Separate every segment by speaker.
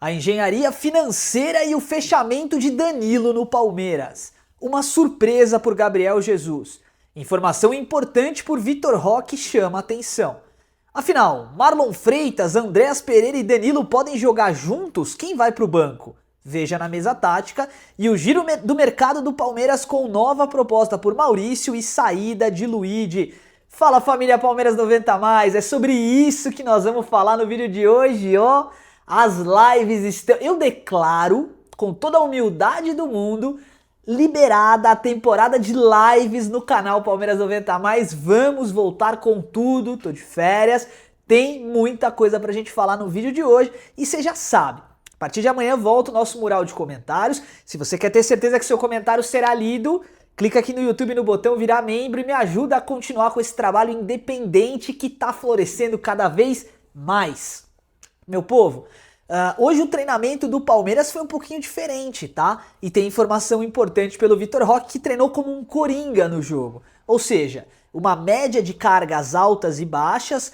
Speaker 1: A engenharia financeira e o fechamento de Danilo no Palmeiras. Uma surpresa por Gabriel Jesus. Informação importante por Vitor Roque chama atenção. Afinal, Marlon Freitas, Andréas Pereira e Danilo podem jogar juntos? Quem vai para o banco? Veja na mesa tática e o giro do mercado do Palmeiras com nova proposta por Maurício e saída de Luigi. Fala família Palmeiras 90+, é sobre isso que nós vamos falar no vídeo de hoje, ó. As lives estão... Eu declaro, com toda a humildade do mundo, liberada a temporada de lives no canal Palmeiras 90+. Vamos voltar com tudo, tô de férias. Tem muita coisa pra gente falar no vídeo de hoje e você já sabe. A partir de amanhã volta o nosso mural de comentários. Se você quer ter certeza que seu comentário será lido, clica aqui no YouTube no botão virar membro e me ajuda a continuar com esse trabalho independente que tá florescendo cada vez mais. Meu povo, hoje o treinamento do Palmeiras foi um pouquinho diferente, tá? E tem informação importante pelo Vitor Roque que treinou como um coringa no jogo. Ou seja, uma média de cargas altas e baixas,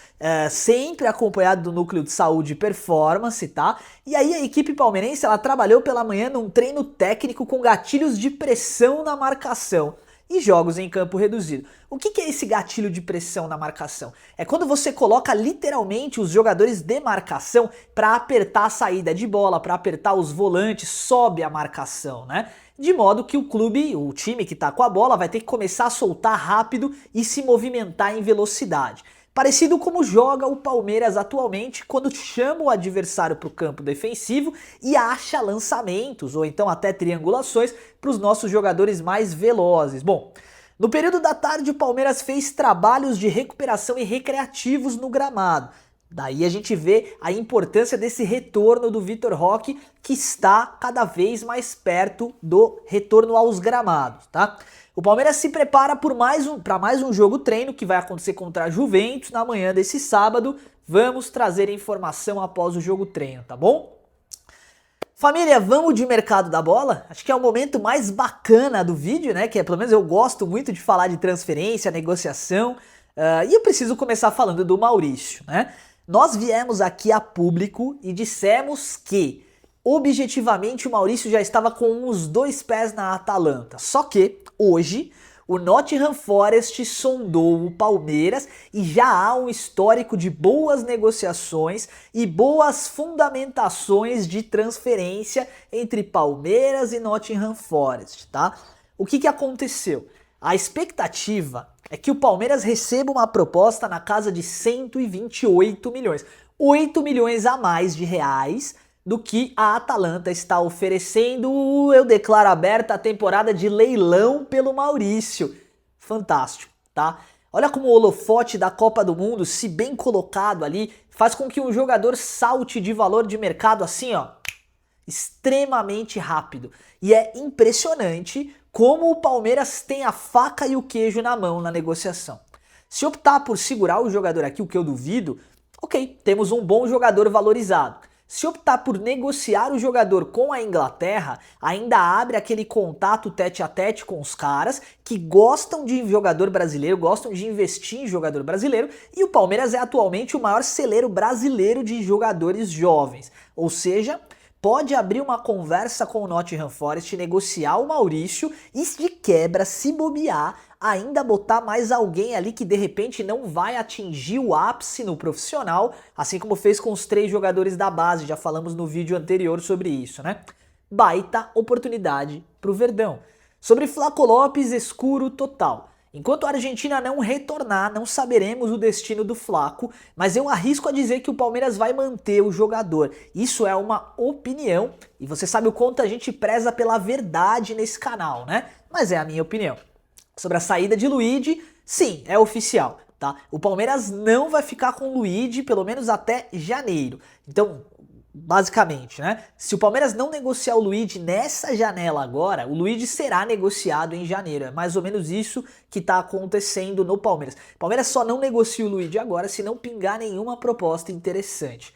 Speaker 1: sempre acompanhado do núcleo de saúde e performance, tá? E aí a equipe palmeirense ela trabalhou pela manhã num treino técnico com gatilhos de pressão na marcação e jogos em campo reduzido. O que é esse gatilho de pressão na marcação? É quando você coloca literalmente os jogadores de marcação para apertar a saída de bola, para apertar os volantes, sobe a marcação, né? De modo que o clube, o time que está com a bola, vai ter que começar a soltar rápido e se movimentar em velocidade. Parecido como joga o Palmeiras atualmente quando chama o adversário para o campo defensivo e acha lançamentos ou então até triangulações para os nossos jogadores mais velozes. Bom, no período da tarde o Palmeiras fez trabalhos de recuperação e recreativos no gramado. Daí a gente vê a importância desse retorno do Vitor Roque que está cada vez mais perto do retorno aos gramados, tá? O Palmeiras se prepara para mais um jogo treino que vai acontecer contra a Juventus na manhã desse sábado. Vamos trazer informação após o jogo treino, tá bom? Família, vamos de mercado da bola? Acho que é o momento mais bacana do vídeo, né? Que é, pelo menos eu gosto muito de falar de transferência, negociação. E eu preciso começar falando do Maurício, né? Nós viemos aqui a público e dissemos que, objetivamente, o Maurício já estava com uns 2 pés na Atalanta. Só que, hoje, o Nottingham Forest sondou o Palmeiras e já há um histórico de boas negociações e boas fundamentações de transferência entre Palmeiras e Nottingham Forest, tá? O que aconteceu? A expectativa é que o Palmeiras receba uma proposta na casa de 128 milhões. 8 milhões a mais de reais do que a Atalanta está oferecendo. Eu declaro aberta a temporada de leilão pelo Maurício. Fantástico, tá? Olha como o holofote da Copa do Mundo, se bem colocado ali, faz com que um jogador salte de valor de mercado assim, ó, extremamente rápido. E é impressionante como o Palmeiras tem a faca e o queijo na mão na negociação. Se optar por segurar o jogador aqui, o que eu duvido, ok, temos um bom jogador valorizado. Se optar por negociar o jogador com a Inglaterra, ainda abre aquele contato tete a tete com os caras que gostam de jogador brasileiro, gostam de investir em jogador brasileiro, e o Palmeiras é atualmente o maior celeiro brasileiro de jogadores jovens. Ou seja, pode abrir uma conversa com o Nottingham Forest, negociar o Maurício e de quebra, se bobear, ainda botar mais alguém ali que de repente não vai atingir o ápice no profissional, assim como fez com os 3 jogadores da base, já falamos no vídeo anterior sobre isso, né? Baita oportunidade pro Verdão. Sobre Flaco Lopes, escuro total. Enquanto a Argentina não retornar, não saberemos o destino do Flaco, mas eu arrisco a dizer que o Palmeiras vai manter o jogador. Isso é uma opinião e você sabe o quanto a gente preza pela verdade nesse canal, né? Mas é a minha opinião. Sobre a saída de Luigi, sim, é oficial, tá? O Palmeiras não vai ficar com o Luigi pelo menos até janeiro. Então, basicamente, né? Se o Palmeiras não negociar o Luigi nessa janela agora, o Luigi será negociado em janeiro. É mais ou menos isso que está acontecendo no Palmeiras. O Palmeiras só não negocia o Luigi agora se não pingar nenhuma proposta interessante.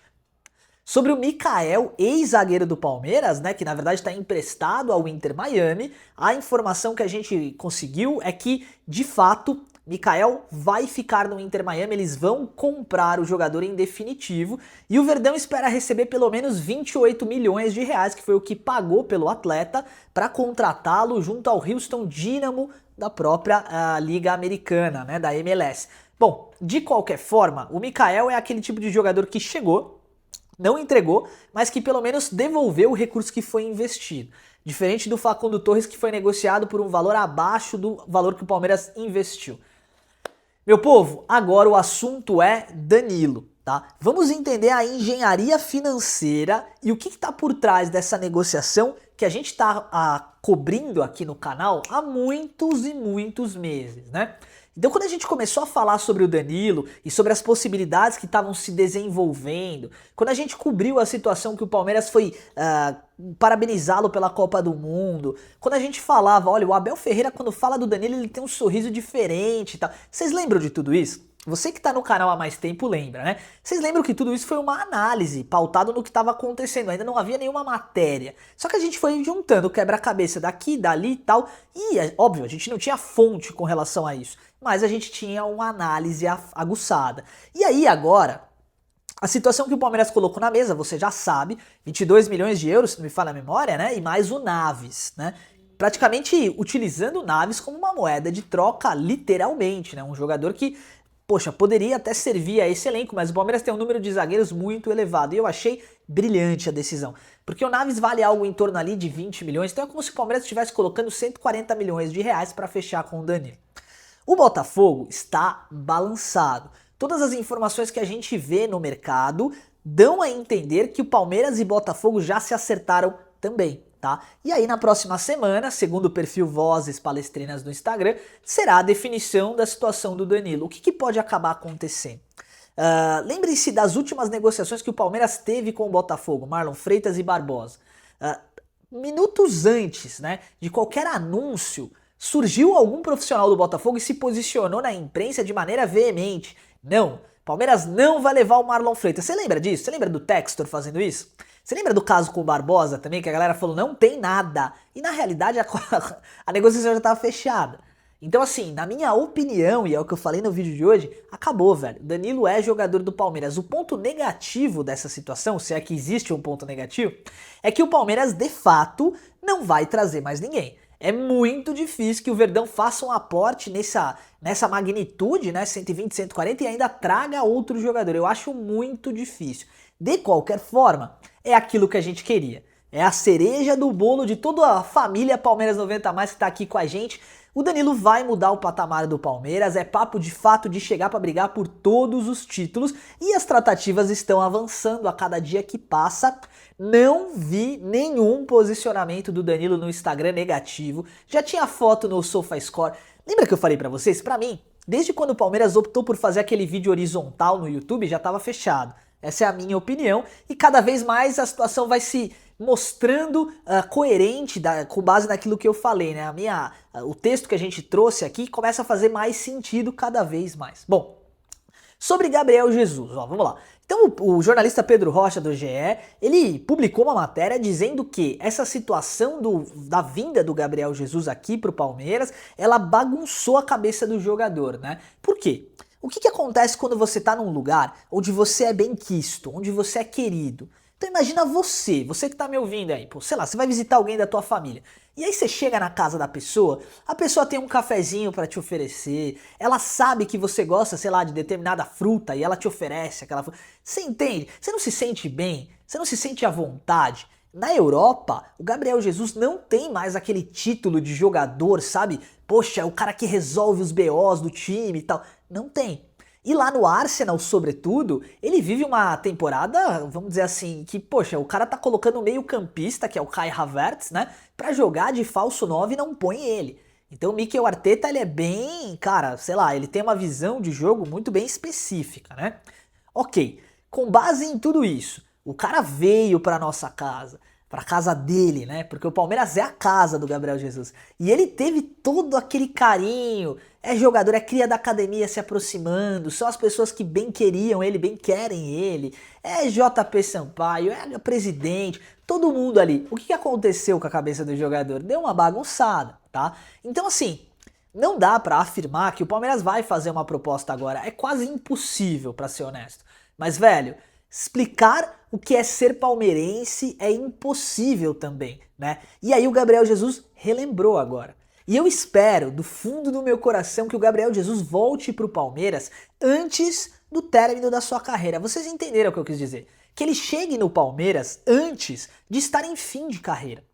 Speaker 1: Sobre o Mikael, ex-zagueiro do Palmeiras, né, que na verdade está emprestado ao Inter Miami, a informação que a gente conseguiu é que, de fato, Mikael vai ficar no Inter Miami, eles vão comprar o jogador em definitivo e o Verdão espera receber pelo menos 28 milhões de reais, que foi o que pagou pelo atleta, para contratá-lo junto ao Houston Dynamo da própria Liga Americana, né, da MLS. Bom, de qualquer forma, o Mikael é aquele tipo de jogador que chegou, não entregou, mas que pelo menos devolveu o recurso que foi investido. Diferente do Facundo Torres, que foi negociado por um valor abaixo do valor que o Palmeiras investiu. Meu povo, agora o assunto é Danilo, tá? Vamos entender a engenharia financeira e o que está por trás dessa negociação que a gente está cobrindo aqui no canal há muitos e muitos meses, né? Então, quando a gente começou a falar sobre o Danilo e sobre as possibilidades que estavam se desenvolvendo, quando a gente cobriu a situação que o Palmeiras foi parabenizá-lo pela Copa do Mundo, quando a gente falava, olha, o Abel Ferreira, quando fala do Danilo, ele tem um sorriso diferente e tal. Vocês lembram de tudo isso? Você que tá no canal há mais tempo lembra, né? Vocês lembram que tudo isso foi uma análise, pautado no que estava acontecendo, ainda não havia nenhuma matéria. Só que a gente foi juntando quebra-cabeça daqui, dali e tal, e óbvio, a gente não tinha fonte com relação a isso, mas a gente tinha uma análise aguçada. E aí agora, a situação que o Palmeiras colocou na mesa, você já sabe, 22 milhões de euros, se não me falha a memória, né? E mais o Naves, né? Praticamente utilizando o Naves como uma moeda de troca, literalmente, né? Um jogador que, poxa, poderia até servir a esse elenco, mas o Palmeiras tem um número de zagueiros muito elevado. E eu achei brilhante a decisão. Porque o Naves vale algo em torno ali de 20 milhões, então é como se o Palmeiras estivesse colocando 140 milhões de reais para fechar com o Danilo. O Botafogo está balançado. Todas as informações que a gente vê no mercado dão a entender que o Palmeiras e Botafogo já se acertaram também, tá? E aí na próxima semana, segundo o perfil Vozes Palestrinas do Instagram, será a definição da situação do Danilo. O que pode acabar acontecendo? Lembre-se das últimas negociações que o Palmeiras teve com o Botafogo, Marlon Freitas e Barbosa. Minutos antes, né, de qualquer anúncio, surgiu algum profissional do Botafogo e se posicionou na imprensa de maneira veemente. Não, Palmeiras não vai levar o Marlon Freitas. Você lembra disso? Você lembra do Textor fazendo isso? Você lembra do caso com o Barbosa também, que a galera falou não tem nada. E na realidade a negociação já estava fechada. Então assim, na minha opinião, e é o que eu falei no vídeo de hoje, acabou, velho. Danilo é jogador do Palmeiras. O ponto negativo dessa situação, se é que existe um ponto negativo, é que o Palmeiras de fato não vai trazer mais ninguém. É muito difícil que o Verdão faça um aporte nessa magnitude, né, 120, 140, e ainda traga outro jogador. Eu acho muito difícil. De qualquer forma, é aquilo que a gente queria. É a cereja do bolo de toda a família Palmeiras 90 mais que tá aqui com a gente. O Danilo vai mudar o patamar do Palmeiras, é papo de fato de chegar para brigar por todos os títulos e as tratativas estão avançando a cada dia que passa. Não vi nenhum posicionamento do Danilo no Instagram negativo, já tinha foto no SofaScore. Lembra que eu falei para vocês? Para mim, desde quando o Palmeiras optou por fazer aquele vídeo horizontal no YouTube, já estava fechado. Essa é a minha opinião e cada vez mais a situação vai se mostrando coerente com base naquilo que eu falei, né? O texto que a gente trouxe aqui começa a fazer mais sentido cada vez mais. Bom, sobre Gabriel Jesus, ó, vamos lá. Então o jornalista Pedro Rocha do GE, ele publicou uma matéria dizendo que essa situação da vinda do Gabriel Jesus aqui pro Palmeiras, ela bagunçou a cabeça do jogador, né? Por quê? O que acontece quando você tá num lugar onde você é bem quisto, onde você é querido? Então imagina você que tá me ouvindo aí, pô, sei lá, você vai visitar alguém da tua família. E aí você chega na casa da pessoa, a pessoa tem um cafezinho pra te oferecer, ela sabe que você gosta, sei lá, de determinada fruta e ela te oferece aquela fruta. Você entende? Você não se sente bem? Você não se sente à vontade? Na Europa, o Gabriel Jesus não tem mais aquele título de jogador, sabe? Poxa, é o cara que resolve os BOs do time e tal. Não tem. E lá no Arsenal, sobretudo, ele vive uma temporada, vamos dizer assim, que, poxa, o cara tá colocando o meio-campista, que é o Kai Havertz, né, pra jogar de falso 9 e não põe ele. Então o Mikel Arteta, ele é bem, cara, sei lá, ele tem uma visão de jogo muito bem específica, né? Ok, com base em tudo isso, o cara veio pra nossa casa, pra casa dele, né? Porque o Palmeiras é a casa do Gabriel Jesus. E ele teve todo aquele carinho, é jogador, é cria da academia se aproximando, são as pessoas que bem queriam ele, bem querem ele, é JP Sampaio, é o presidente, todo mundo ali. O que aconteceu com a cabeça do jogador? Deu uma bagunçada, tá? Então assim, Não dá pra afirmar que o Palmeiras vai fazer uma proposta agora, é quase impossível, pra ser honesto. Mas, velho, explicar o que é ser palmeirense é impossível também, né? E aí o Gabriel Jesus relembrou agora. E eu espero, do fundo do meu coração, que o Gabriel Jesus volte pro Palmeiras antes do término da sua carreira. Vocês entenderam o que eu quis dizer? Que ele chegue no Palmeiras antes de estar em fim de carreira.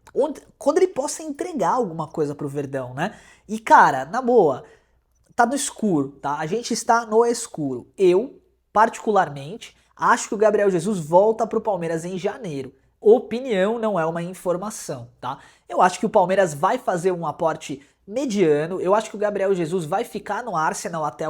Speaker 1: Quando ele possa entregar alguma coisa pro Verdão, né? E cara, na boa, tá no escuro, tá? A gente está no escuro. Eu, particularmente, acho que o Gabriel Jesus volta pro Palmeiras em janeiro. Opinião, não é uma informação, tá? Eu acho que o Palmeiras vai fazer um aporte mediano. Eu acho que o Gabriel Jesus vai ficar no Arsenal até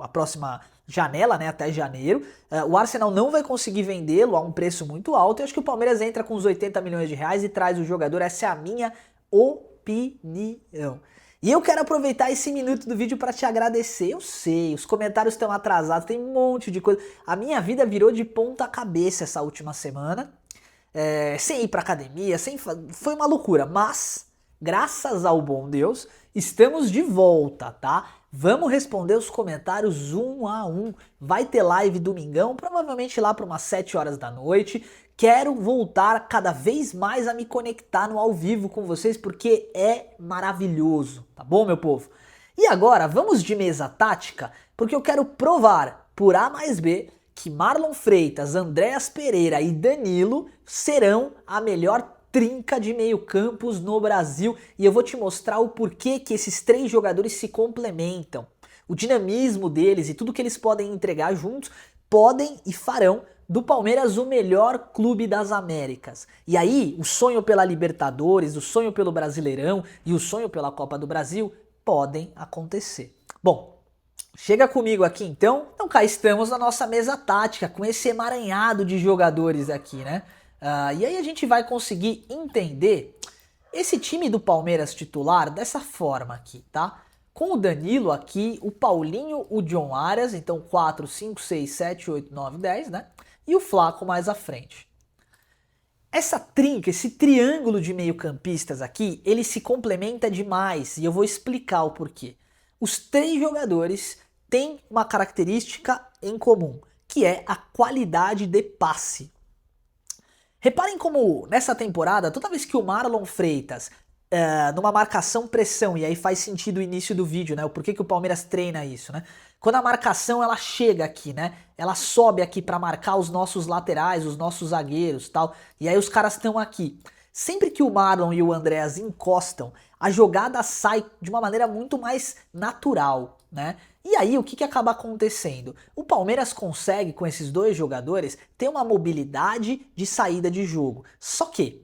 Speaker 1: a próxima janela, né? Até janeiro. O Arsenal não vai conseguir vendê-lo a um preço muito alto. Eu acho que o Palmeiras entra com uns 80 milhões de reais e traz o jogador. Essa é a minha opinião. E eu quero aproveitar esse minuto do vídeo para te agradecer. Eu sei, os comentários estão atrasados, tem um monte de coisa. A minha vida virou de ponta cabeça essa última semana. Sem ir pra academia, foi uma loucura. Mas, graças ao bom Deus, estamos de volta, tá? Vamos responder os comentários um a um. Vai ter live domingão, provavelmente lá para umas 7 horas da noite. Quero voltar cada vez mais a me conectar no ao vivo com vocês, porque é maravilhoso, tá bom, meu povo? E agora, vamos de mesa tática, porque eu quero provar por A mais B que Marlon Freitas, Andréas Pereira e Danilo serão a melhor trinca de meio-campos no Brasil, e eu vou te mostrar o porquê que esses três jogadores se complementam. O dinamismo deles e tudo que eles podem entregar juntos podem e farão do Palmeiras o melhor clube das Américas. E aí, o sonho pela Libertadores, o sonho pelo Brasileirão e o sonho pela Copa do Brasil podem acontecer. Bom, chega comigo aqui então. Então cá estamos na nossa mesa tática, com esse emaranhado de jogadores aqui, né? E aí a gente vai conseguir entender esse time do Palmeiras titular dessa forma aqui, tá? Com o Danilo aqui, o Paulinho, o John Arias, então 4, 5, 6, 7, 8, 9, 10, né? E o Flaco mais à frente. Essa trinca, esse triângulo de meio-campistas aqui, ele se complementa demais e eu vou explicar o porquê. Os três jogadores têm uma característica em comum, que é a qualidade de passe. Reparem como nessa temporada, toda vez que o Marlon Freitas, numa marcação pressão, e aí faz sentido o início do vídeo, né? O porquê que o Palmeiras treina isso, né? Quando a marcação ela chega aqui, né? Ela sobe aqui para marcar os nossos laterais, os nossos zagueiros, tal. E aí os caras estão aqui. Sempre que o Marlon e o Andréas encostam, a jogada sai de uma maneira muito mais natural, né? E aí o que acaba acontecendo? O Palmeiras consegue, com esses dois jogadores, ter uma mobilidade de saída de jogo. Só que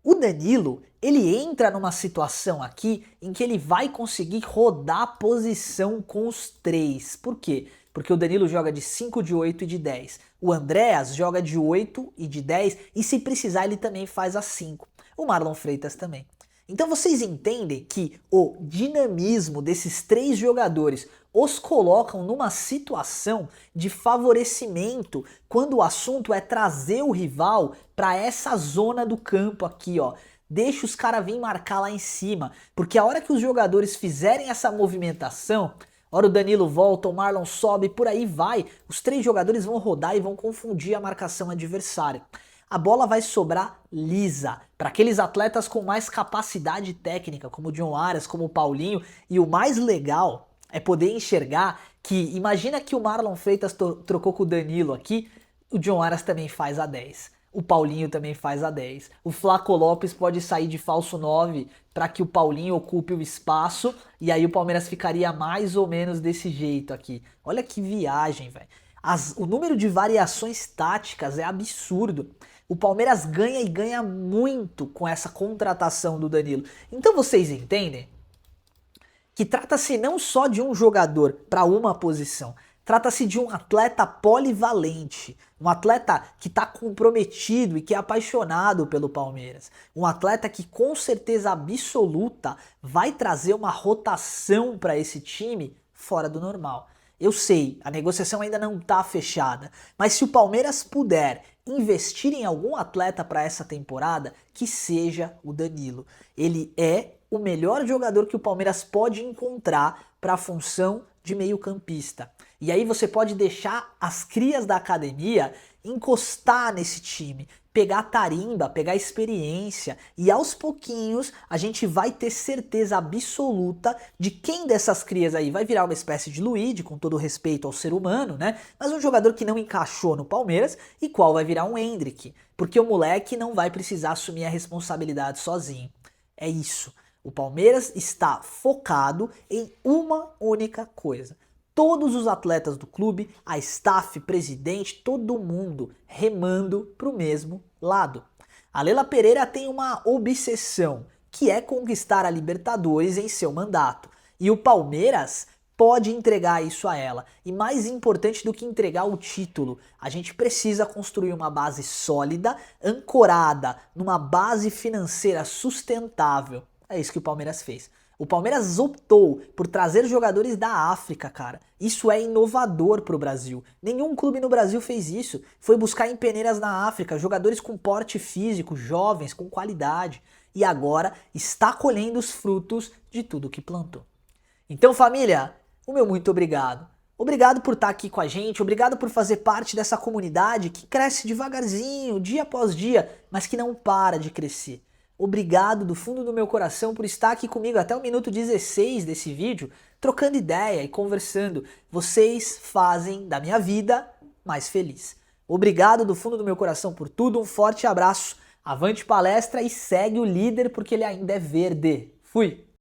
Speaker 1: o Danilo, ele entra numa situação aqui em que ele vai conseguir rodar a posição com os três. Por quê? Porque o Danilo joga de 5, de 8 e de 10. O Andréas joga de 8 e de 10 e se precisar ele também faz a 5. O Marlon Freitas também. Então vocês entendem que o dinamismo desses três jogadores os colocam numa situação de favorecimento quando o assunto é trazer o rival para essa zona do campo aqui, ó. Deixa os caras vir marcar lá em cima, porque a hora que os jogadores fizerem essa movimentação, hora o Danilo volta, o Marlon sobe, por aí vai, os três jogadores vão rodar e vão confundir a marcação adversária. A bola vai sobrar lisa para aqueles atletas com mais capacidade técnica, como o John Arias, como o Paulinho, e o mais legal é poder enxergar que, imagina que o Marlon Freitas trocou com o Danilo aqui, o John Arias também faz a 10. O Paulinho também faz a 10. O Flaco Lopes pode sair de falso 9 para que o Paulinho ocupe o espaço e aí o Palmeiras ficaria mais ou menos desse jeito aqui. Olha que viagem, velho. O número de variações táticas é absurdo. O Palmeiras ganha e ganha muito com essa contratação do Danilo. Então vocês entendem que trata-se não só de um jogador para uma posição, trata-se de um atleta polivalente, um atleta que está comprometido e que é apaixonado pelo Palmeiras, um atleta que com certeza absoluta vai trazer uma rotação para esse time fora do normal. Eu sei, a negociação ainda não está fechada, mas se o Palmeiras puder investir em algum atleta para essa temporada, que seja o Danilo. Ele é o melhor jogador que o Palmeiras pode encontrar para a função de meio-campista. E aí você pode deixar as crias da academia encostar nesse time, pegar tarimba, pegar experiência, e aos pouquinhos a gente vai ter certeza absoluta de quem dessas crias aí vai virar uma espécie de Luide, com todo respeito ao ser humano, né? Mas um jogador que não encaixou no Palmeiras e qual vai virar um Endrick, porque o moleque não vai precisar assumir a responsabilidade sozinho. É isso. O Palmeiras está focado em uma única coisa. Todos os atletas do clube, a staff, presidente, todo mundo remando para o mesmo lado. A Leila Pereira tem uma obsessão, que é conquistar a Libertadores em seu mandato. E o Palmeiras pode entregar isso a ela. E mais importante do que entregar o título, a gente precisa construir uma base sólida, ancorada numa base financeira sustentável. É isso que o Palmeiras fez. O Palmeiras optou por trazer jogadores da África, cara. Isso é inovador pro Brasil. Nenhum clube no Brasil fez isso. Foi buscar em peneiras na África jogadores com porte físico, jovens, com qualidade. E agora está colhendo os frutos de tudo que plantou. Então, família, o meu muito obrigado. Obrigado por estar aqui com a gente, obrigado por fazer parte dessa comunidade que cresce devagarzinho, dia após dia, mas que não para de crescer. Obrigado do fundo do meu coração por estar aqui comigo até o minuto 16 desse vídeo, trocando ideia e conversando. Vocês fazem da minha vida mais feliz. Obrigado do fundo do meu coração por tudo, um forte abraço, avante palestra e segue o líder porque ele ainda é verde. Fui!